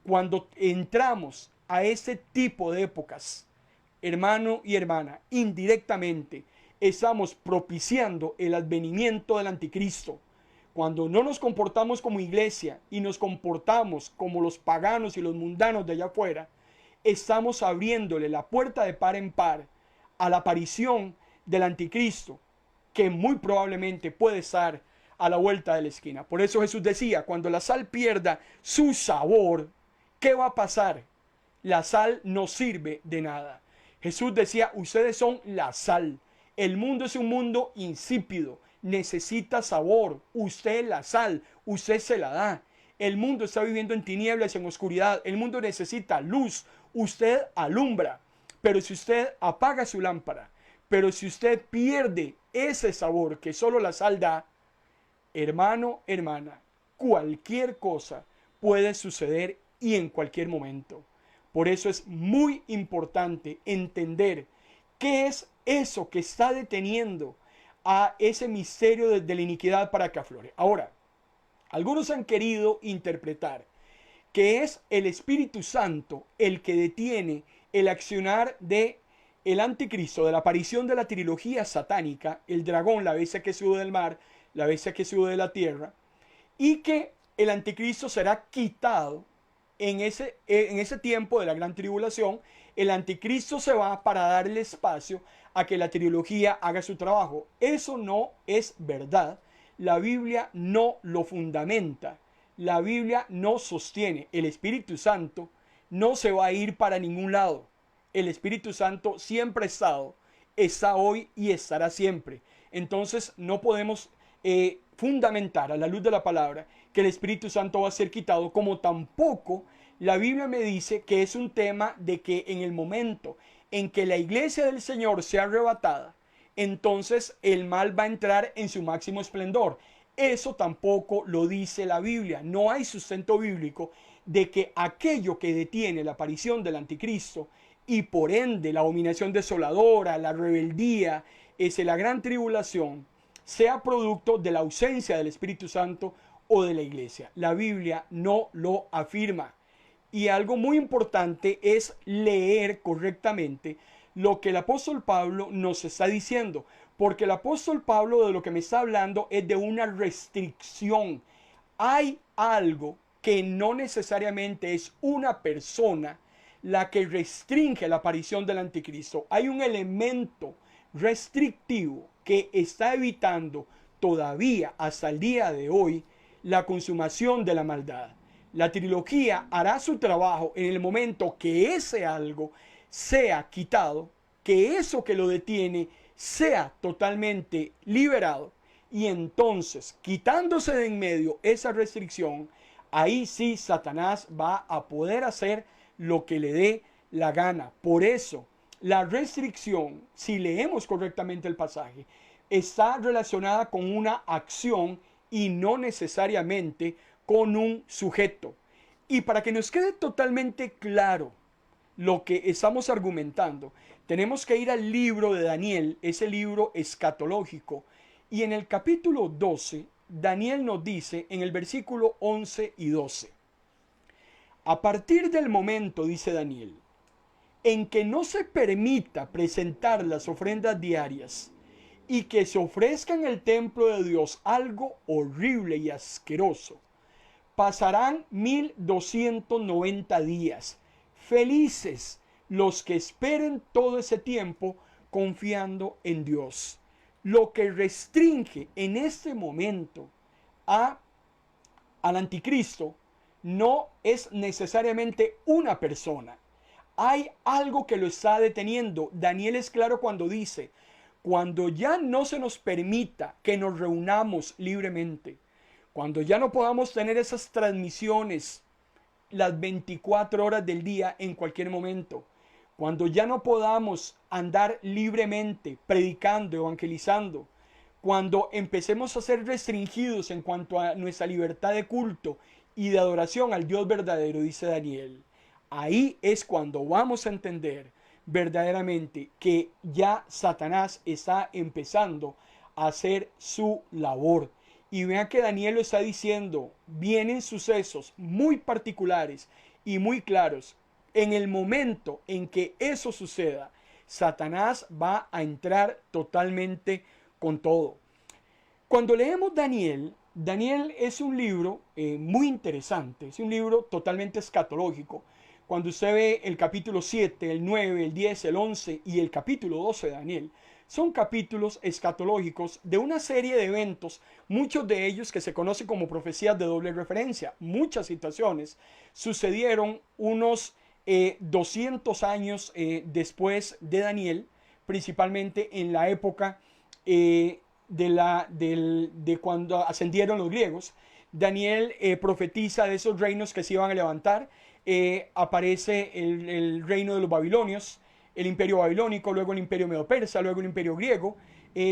Cuando entramos a este tipo de épocas, hermano y hermana, indirectamente estamos propiciando el advenimiento del anticristo. Cuando no nos comportamos como iglesia y nos comportamos como los paganos y los mundanos de allá afuera, estamos abriéndole la puerta de par en par a la aparición del anticristo, que muy probablemente puede estar a la vuelta de la esquina. Por eso Jesús decía, cuando la sal pierda su sabor, ¿qué va a pasar? La sal no sirve de nada. Jesús decía, ustedes son la sal. El mundo es un mundo insípido, necesita sabor. Usted es la sal, usted se la da. El mundo está viviendo en tinieblas, en oscuridad. El mundo necesita luz, usted alumbra. Pero si usted apaga su lámpara, pero si usted pierde ese sabor que solo la sal da, hermano, hermana, cualquier cosa puede suceder y en cualquier momento. Por eso es muy importante entender qué es eso que está deteniendo a ese misterio de la iniquidad para que aflore. Ahora, algunos han querido interpretar que es el Espíritu Santo el que detiene el accionar de el anticristo, de la aparición de la trilogía satánica, el dragón, la bestia que sube del mar, la bestia que sube de la tierra, y que el anticristo será quitado en ese tiempo de la gran tribulación. El anticristo se va para darle espacio a que la trilogía haga su trabajo. Eso no es verdad. La Biblia no lo fundamenta. La Biblia no sostiene. El Espíritu Santo no se va a ir para ningún lado. El Espíritu Santo siempre ha estado, está hoy y estará siempre. Entonces no podemos fundamentar a la luz de la palabra que el Espíritu Santo va a ser quitado, como tampoco la Biblia me dice que es un tema de que en el momento en que la iglesia del Señor sea arrebatada, entonces el mal va a entrar en su máximo esplendor. Eso tampoco lo dice la Biblia. No hay sustento bíblico de que aquello que detiene la aparición del anticristo y por ende la abominación desoladora, la rebeldía, la gran tribulación, sea producto de la ausencia del Espíritu Santo o de la iglesia. La Biblia no lo afirma. Y algo muy importante es leer correctamente lo que el apóstol Pablo nos está diciendo, porque el apóstol Pablo de lo que me está hablando es de una restricción. Hay algo que no necesariamente es una persona la que restringe la aparición del anticristo. Hay un elemento restrictivo que está evitando todavía hasta el día de hoy la consumación de la maldad. La trilogía hará su trabajo en el momento que ese algo sea quitado, que eso que lo detiene sea totalmente liberado, y entonces, quitándose de en medio esa restricción, ahí sí Satanás va a poder hacer lo que le dé la gana. Por eso, la restricción, si leemos correctamente el pasaje, está relacionada con una acción y no necesariamente con un sujeto. Y para que nos quede totalmente claro lo que estamos argumentando, tenemos que ir al libro de Daniel, ese libro escatológico. Y en el capítulo 12, Daniel nos dice en el versículo 11 y 12. A partir del momento, dice Daniel, en que no se permita presentar las ofrendas diarias y que se ofrezca en el templo de Dios algo horrible y asqueroso, pasarán 1290 días. Felices los que esperen todo ese tiempo confiando en Dios. Lo que restringe en este momento al anticristo no es necesariamente una persona. Hay algo que lo está deteniendo. Daniel es claro cuando dice, cuando ya no se nos permita que nos reunamos libremente, cuando ya no podamos tener esas transmisiones las 24 horas del día en cualquier momento, cuando ya no podamos andar libremente predicando, evangelizando, cuando empecemos a ser restringidos en cuanto a nuestra libertad de culto y de adoración al Dios verdadero, dice Daniel, ahí es cuando vamos a entender verdaderamente que ya Satanás está empezando a hacer su labor. Y vean que Daniel lo está diciendo, vienen sucesos muy particulares y muy claros. En el momento en que eso suceda, Satanás va a entrar totalmente con todo. Cuando leemos Daniel, Daniel es un libro muy interesante, es un libro totalmente escatológico. Cuando usted ve el capítulo 7, el 9, el 10, el 11 y el capítulo 12 de Daniel, son capítulos escatológicos de una serie de eventos, muchos de ellos que se conocen como profecías de doble referencia. Muchas situaciones sucedieron unos 200 años después de Daniel, principalmente en la época de cuando ascendieron los griegos. Daniel profetiza de esos reinos que se iban a levantar. Aparece el reino de los babilonios, el imperio babilónico, luego el imperio medo-persa, luego el imperio griego.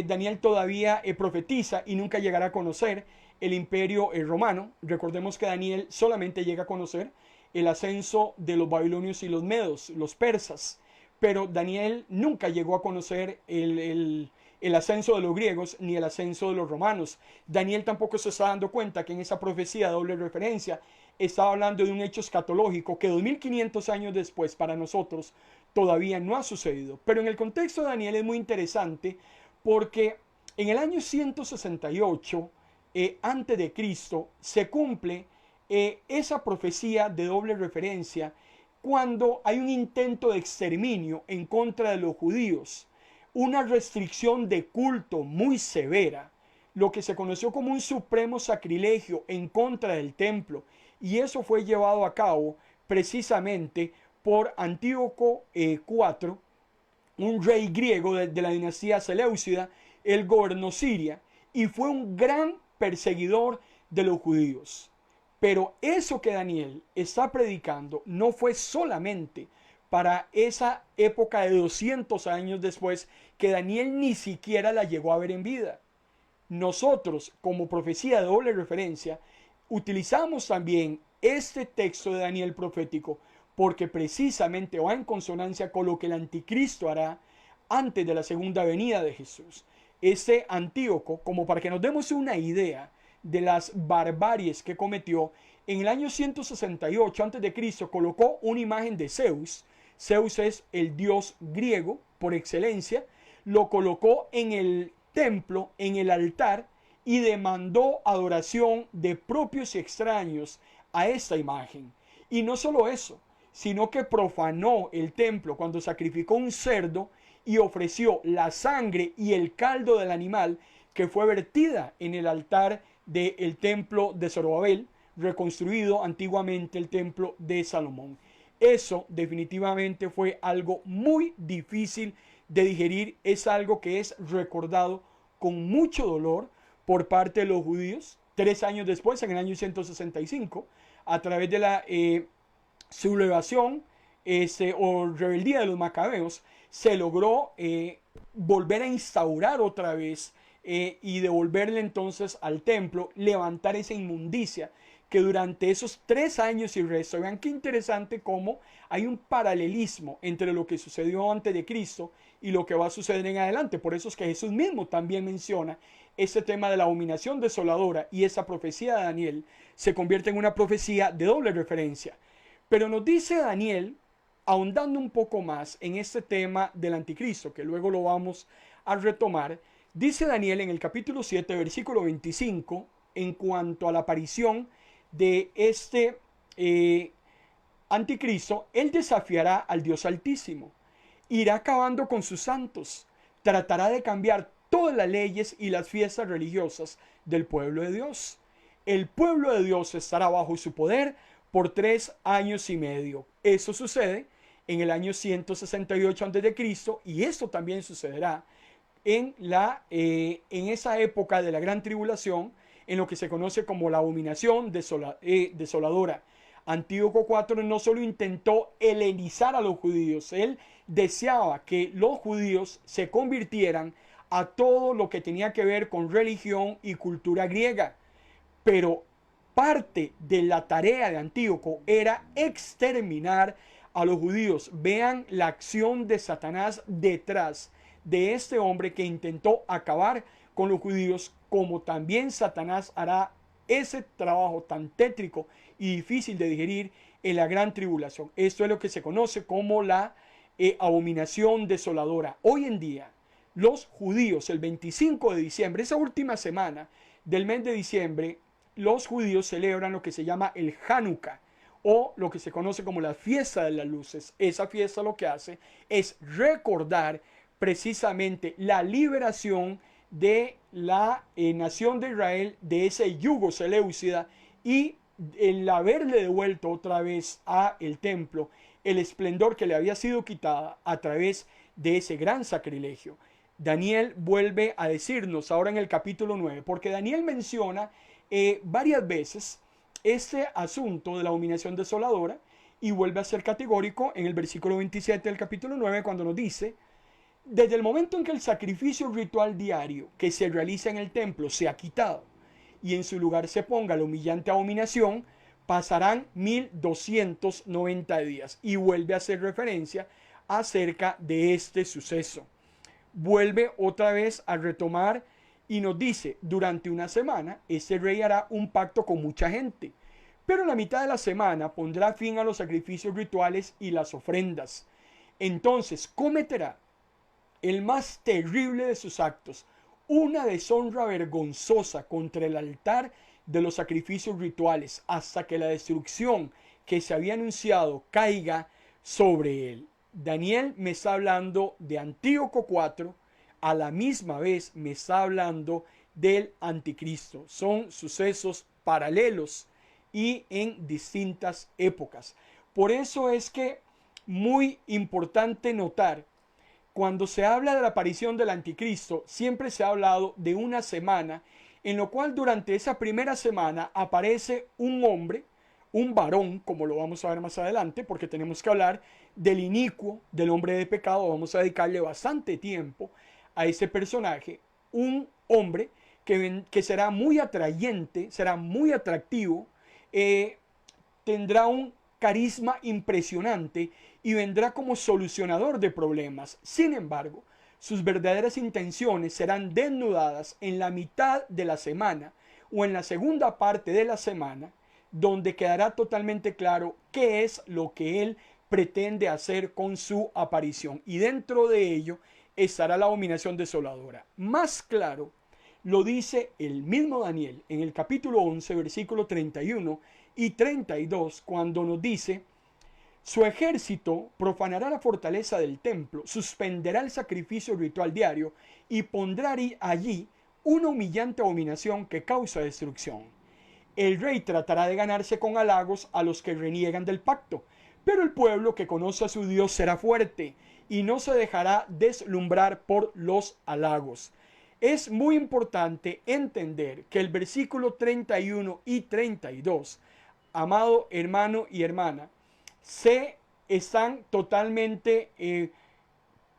Daniel todavía profetiza y nunca llegará a conocer el imperio romano. Recordemos que Daniel solamente llega a conocer el ascenso de los babilonios y los medos, los persas. Pero Daniel nunca llegó a conocer el ascenso de los griegos ni el ascenso de los romanos. Daniel tampoco se está dando cuenta que en esa profecía de doble referencia estaba hablando de un hecho escatológico que 2500 años después para nosotros todavía no ha sucedido. Pero en el contexto de Daniel es muy interesante porque en el año 168 antes de Cristo se cumple esa profecía de doble referencia cuando hay un intento de exterminio en contra de los judíos, una restricción de culto muy severa, lo que se conoció como un supremo sacrilegio en contra del templo, y eso fue llevado a cabo precisamente por Antíoco IV, un rey griego de la dinastía Seleucida. Él gobernó Siria y fue un gran perseguidor de los judíos. Pero eso que Daniel está predicando no fue solamente para esa época de 200 años después, que Daniel ni siquiera la llegó a ver en vida. Nosotros, como profecía de doble referencia, utilizamos también este texto de Daniel profético porque precisamente va en consonancia con lo que el anticristo hará antes de la segunda venida de Jesús. Este Antíoco, como para que nos demos una idea de las barbaries que cometió, en el año 168 a.C. colocó una imagen de Zeus. Zeus es el dios griego por excelencia. Lo colocó en el templo, en el altar, y demandó adoración de propios y extraños a esta imagen. Y no solo eso, sino que profanó el templo cuando sacrificó un cerdo y ofreció la sangre y el caldo del animal que fue vertida en el altar del templo de Zorobabel, reconstruido antiguamente el templo de Salomón. Eso definitivamente fue algo muy difícil de digerir, es algo que es recordado con mucho dolor por parte de los judíos. 3 años después, en el año 165, a través de la sublevación o rebeldía de los macabeos, se logró volver a instaurar otra vez y devolverle entonces al templo, levantar esa inmundicia que durante esos 3 años y resto. Vean qué interesante cómo hay un paralelismo entre lo que sucedió antes de Cristo y lo que va a suceder en adelante. Por eso es que Jesús mismo también menciona este tema de la abominación desoladora, y esa profecía de Daniel se convierte en una profecía de doble referencia. Pero nos dice Daniel, ahondando un poco más en este tema del anticristo, que luego lo vamos a retomar, dice Daniel en el capítulo 7, versículo 25, en cuanto a la aparición de este anticristo: él desafiará al Dios Altísimo, irá acabando con sus santos, tratará de cambiar todas las leyes y las fiestas religiosas del pueblo de Dios. El pueblo de Dios estará bajo su poder por 3 años y medio. Eso sucede en el año 168 a.C. y esto también sucederá en esa época de la gran tribulación, en lo que se conoce como la abominación desoladora. Antíoco IV no solo intentó helenizar a los judíos, él deseaba que los judíos se convirtieran a todo lo que tenía que ver con religión y cultura griega. Pero parte de la tarea de Antíoco era exterminar a los judíos. Vean la acción de Satanás detrás de este hombre que intentó acabar con los judíos, como también Satanás hará ese trabajo tan tétrico y difícil de digerir en la gran tribulación. Esto es lo que se conoce como la abominación desoladora. Hoy en día, los judíos, el 25 de diciembre, esa última semana del mes de diciembre, los judíos celebran lo que se llama el Hanukkah, o lo que se conoce como la fiesta de las luces. Esa fiesta lo que hace es recordar precisamente la liberación de la nación de Israel de ese yugo seleucida, y el haberle devuelto otra vez a el templo el esplendor que le había sido quitada a través de ese gran sacrilegio. Daniel vuelve a decirnos ahora en el capítulo 9, porque Daniel menciona varias veces este asunto de la abominación desoladora, y vuelve a ser categórico en el versículo 27 del capítulo 9 cuando nos dice: desde el momento en que el sacrificio ritual diario que se realiza en el templo se ha quitado y en su lugar se ponga la humillante abominación, pasarán 1290 días. Y vuelve a hacer referencia acerca de este suceso. Vuelve otra vez a retomar y nos dice: durante una semana este rey hará un pacto con mucha gente, pero en la mitad de la semana pondrá fin a los sacrificios rituales y las ofrendas. entonces cometerá el más terrible de sus actos, una deshonra vergonzosa contra el altar de los sacrificios rituales, hasta que la destrucción que se había anunciado caiga sobre él. Daniel me está hablando de Antíoco IV, a la misma vez me está hablando del anticristo. Son sucesos paralelos y en distintas épocas. Por eso es que muy importante notar, cuando se habla de la aparición del anticristo, siempre se ha hablado de una semana, en lo cual durante esa primera semana aparece un hombre, un varón, como lo vamos a ver más adelante, porque tenemos que hablar del inicuo, del hombre de pecado. Vamos a dedicarle bastante tiempo a ese personaje, un hombre que será muy atrayente, será muy atractivo, tendrá un carisma impresionante y vendrá como solucionador de problemas. Sin embargo, sus verdaderas intenciones serán desnudadas en la mitad de la semana o en la segunda parte de la semana, donde quedará totalmente claro qué es lo que él pretende hacer con su aparición. Y dentro de ello estará la abominación desoladora. Más claro lo dice el mismo Daniel en el capítulo 11, versículo 31 y 32, cuando nos dice: su ejército profanará la fortaleza del templo, suspenderá el sacrificio ritual diario y pondrá allí una humillante abominación que causa destrucción. El rey tratará de ganarse con halagos a los que reniegan del pacto, pero el pueblo que conoce a su Dios será fuerte y no se dejará deslumbrar por los halagos. Es muy importante entender que el versículo 31 y 32, amado hermano y hermana, se están totalmente,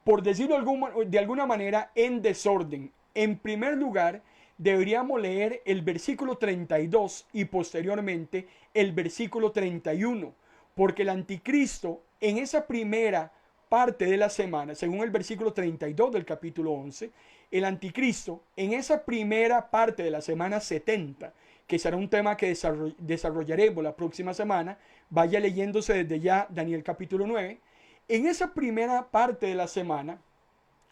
por decirlo de alguna manera, en desorden. En primer lugar, deberíamos leer el versículo 32 y posteriormente el versículo 31, porque el anticristo en esa primera parte de la semana, según el versículo 32 del capítulo 11, el anticristo en esa primera parte de la semana 70, que será un tema que desarrollaremos la próxima semana, vaya leyéndose desde ya Daniel capítulo 9, en esa primera parte de la semana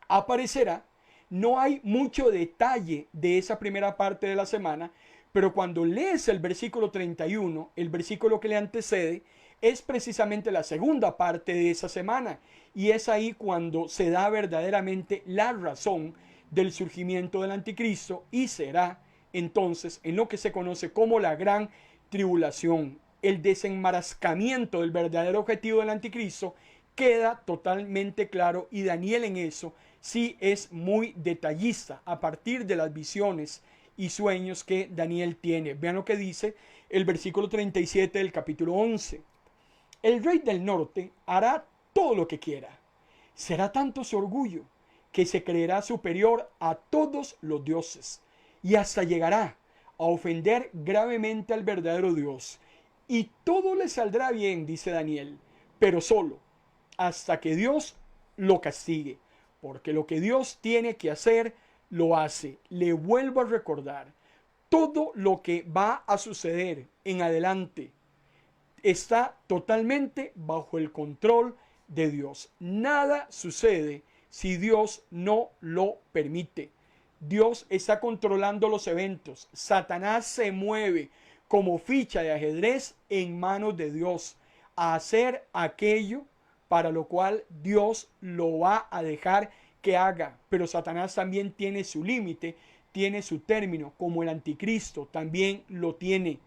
aparecerá. No hay mucho detalle de esa primera parte de la semana, pero cuando lees el versículo 31, el versículo que le antecede, es precisamente la segunda parte de esa semana. Y es ahí cuando se da verdaderamente la razón del surgimiento del anticristo, y será entonces en lo que se conoce como la gran tribulación. El desenmascaramiento del verdadero objetivo del anticristo queda totalmente claro, y Daniel en eso sí es muy detallista a partir de las visiones y sueños que Daniel tiene. Vean lo que dice el versículo 37 del capítulo 11. El rey del norte hará todo lo que quiera. Será tanto su orgullo que se creerá superior a todos los dioses y hasta llegará a ofender gravemente al verdadero Dios. Y todo le saldrá bien, dice Daniel, pero solo hasta que Dios lo castigue, porque lo que Dios tiene que hacer, lo hace. Le vuelvo a recordar, todo lo que va a suceder en adelante está totalmente bajo el control de Dios. Nada sucede si Dios no lo permite. Dios está controlando los eventos. Satanás se mueve como ficha de ajedrez en manos de Dios a hacer aquello para lo cual Dios lo va a dejar que haga. Pero Satanás también tiene su límite, tiene su término, como el anticristo también lo tiene.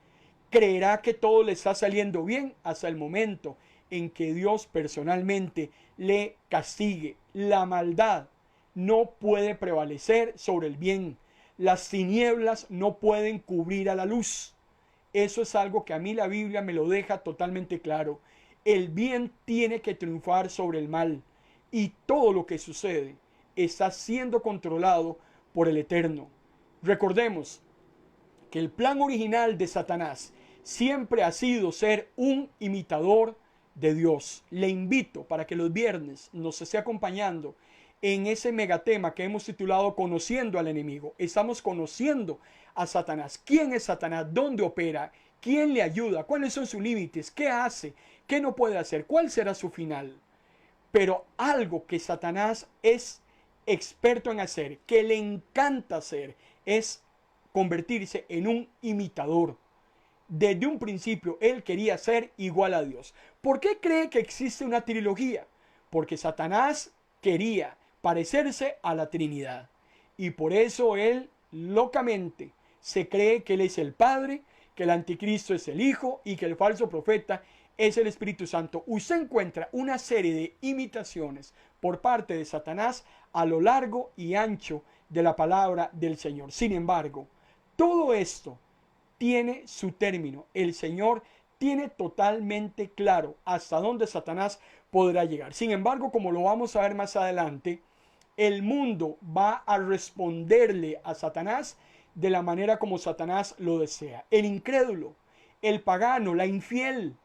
Creerá que todo le está saliendo bien hasta el momento en que Dios personalmente le castigue. La maldad no puede prevalecer sobre el bien. Las tinieblas no pueden cubrir a la luz. Eso es algo que a mí la Biblia me lo deja totalmente claro. El bien tiene que triunfar sobre el mal, y todo lo que sucede está siendo controlado por el Eterno. Recordemos que el plan original de Satanás siempre ha sido ser un imitador de Dios. Le invito para que los viernes nos esté acompañando en ese megatema que hemos titulado Conociendo al enemigo. Estamos conociendo a Satanás. ¿Quién es Satanás? ¿Dónde opera? ¿Quién le ayuda? ¿Cuáles son sus límites? ¿Qué hace? ¿Qué no puede hacer? ¿Cuál será su final? Pero algo que Satanás es experto en hacer, que le encanta hacer, es convertirse en un imitador. Desde un principio él quería ser igual a Dios. ¿Por qué cree que existe una trilogía? Porque Satanás quería parecerse a la Trinidad. Y por eso él locamente se cree que él es el Padre, que el anticristo es el Hijo y que el falso profeta es el Espíritu Santo. Usted encuentra una serie de imitaciones por parte de Satanás a lo largo y ancho de la palabra del Señor. Sin embargo, todo esto tiene su término. El Señor tiene totalmente claro hasta dónde Satanás podrá llegar. Sin embargo, como lo vamos a ver más adelante, el mundo va a responderle a Satanás de la manera como Satanás lo desea. El incrédulo, el pagano, la infiel,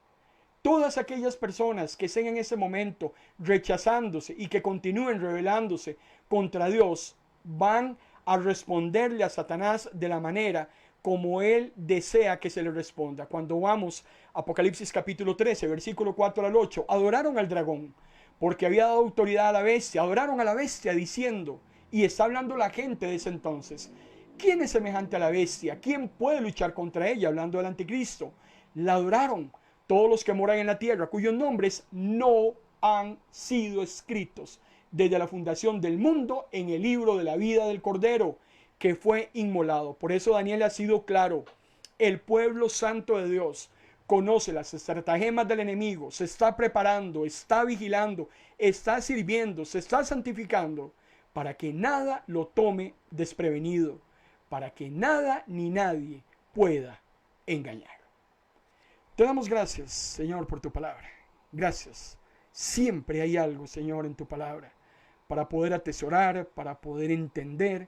todas aquellas personas que estén en ese momento rechazándose y que continúen rebelándose contra Dios, van a responderle a Satanás de la manera como él desea que se le responda. Cuando vamos a Apocalipsis capítulo 13, versículo 4 al 8, adoraron al dragón porque había dado autoridad a la bestia, adoraron a la bestia diciendo, y está hablando la gente de ese entonces, ¿quién es semejante a la bestia? ¿Quién puede luchar contra ella? Hablando del anticristo. La adoraron todos los que moran en la tierra, cuyos nombres no han sido escritos desde la fundación del mundo en el libro de la vida del Cordero, que fue inmolado. Por eso Daniel ha sido claro. El pueblo santo de Dios conoce las estratagemas del enemigo, se está preparando, está vigilando, está sirviendo, se está santificando para que nada lo tome desprevenido, para que nada ni nadie pueda engañar. Te damos gracias, Señor, por tu palabra. Gracias. Siempre hay algo, Señor, en tu palabra para poder atesorar, para poder entender.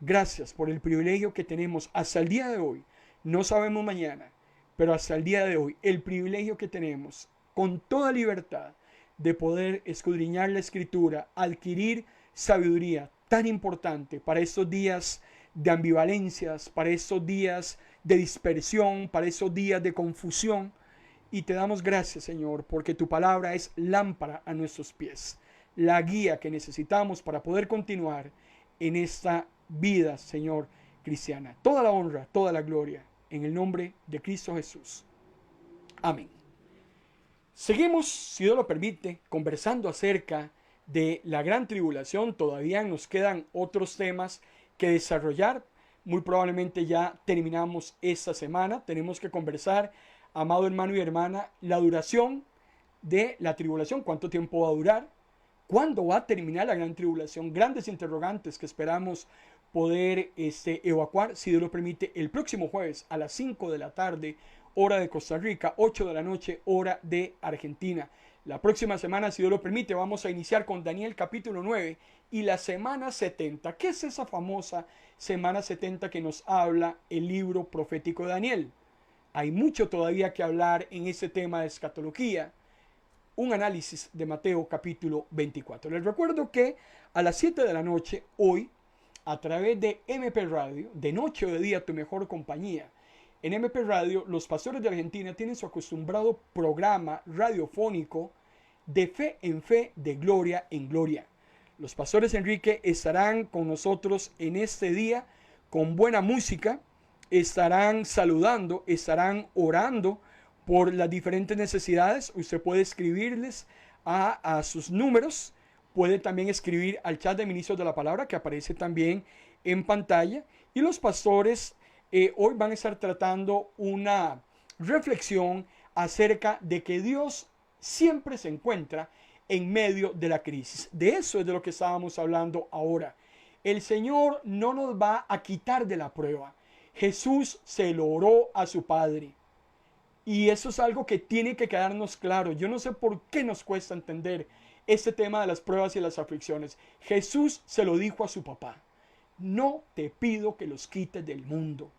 Gracias por el privilegio que tenemos hasta el día de hoy. No sabemos mañana, pero hasta el día de hoy, el privilegio que tenemos con toda libertad de poder escudriñar la Escritura, adquirir sabiduría tan importante para estos días de ambivalencias, para estos días de dispersión, para esos días de confusión. Y te damos gracias, Señor, porque tu palabra es lámpara a nuestros pies, la guía que necesitamos para poder continuar en esta vida, Señor, cristiana. Toda la honra, toda la gloria, en el nombre de Cristo Jesús. Amén. Seguimos, si Dios lo permite, conversando acerca de la gran tribulación. Todavía nos quedan otros temas que desarrollar. Muy probablemente ya terminamos esta semana. Tenemos que conversar, amado hermano y hermana, la duración de la tribulación. ¿Cuánto tiempo va a durar? ¿Cuándo va a terminar la gran tribulación? Grandes interrogantes que esperamos poder evacuar, si Dios lo permite, el próximo jueves a las 5 de la tarde, hora de Costa Rica, 8 de la noche, hora de Argentina. La próxima semana, si Dios lo permite, vamos a iniciar con Daniel capítulo 9 y la semana 70. ¿Qué es esa famosa semana 70 que nos habla el libro profético de Daniel? Hay mucho todavía que hablar en ese tema de escatología. Un análisis de Mateo capítulo 24. Les recuerdo que a las 7 de la noche, hoy, a través de MP Radio, de noche o de día, tu mejor compañía. En MP Radio, los pastores de Argentina tienen su acostumbrado programa radiofónico de fe en fe, de gloria en gloria. Los pastores Enrique estarán con nosotros en este día con buena música, estarán saludando, estarán orando por las diferentes necesidades. Usted puede escribirles a sus números, puede también escribir al chat de Ministros de la Palabra que aparece también en pantalla. Y los pastores hoy van a estar tratando una reflexión acerca de que Dios siempre se encuentra en medio de la crisis. De eso es de lo que estábamos hablando ahora. El Señor no nos va a quitar de la prueba. Jesús se lo oró a su Padre. Y eso es algo que tiene que quedarnos claro. Yo no sé por qué nos cuesta entender este tema de las pruebas y las aflicciones. Jesús se lo dijo a su papá. No te pido que los quites del mundo.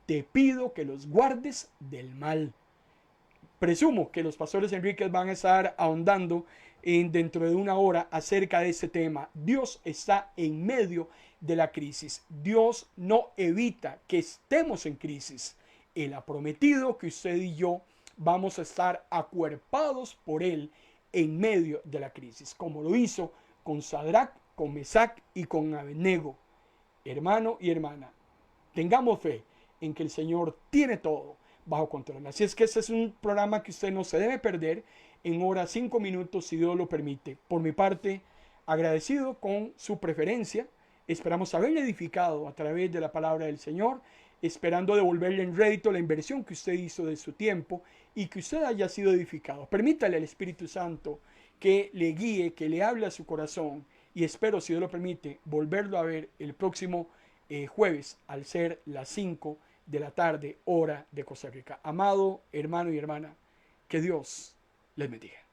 Te pido que los guardes del mal. Presumo que los pastores Enríquez van a estar ahondando dentro de una hora acerca de este tema. Dios está en medio de la crisis. Dios no evita que estemos en crisis. Él ha prometido que usted y yo vamos a estar acuerpados por Él en medio de la crisis, como lo hizo con Sadrach, con Mesac y con Abednego. Hermano y hermana, tengamos fe en que el Señor tiene todo bajo control. Así es que este es un programa que usted no se debe perder en hora 5 minutos, si Dios lo permite. Por mi parte, agradecido con su preferencia. Esperamos haberle edificado a través de la palabra del Señor, esperando devolverle en rédito la inversión que usted hizo de su tiempo y que usted haya sido edificado. Permítale al Espíritu Santo que le guíe, que le hable a su corazón, y espero, si Dios lo permite, volverlo a ver el próximo jueves al ser las 5 de la tarde, hora de Costa Rica. Amado hermano y hermana, que Dios les bendiga.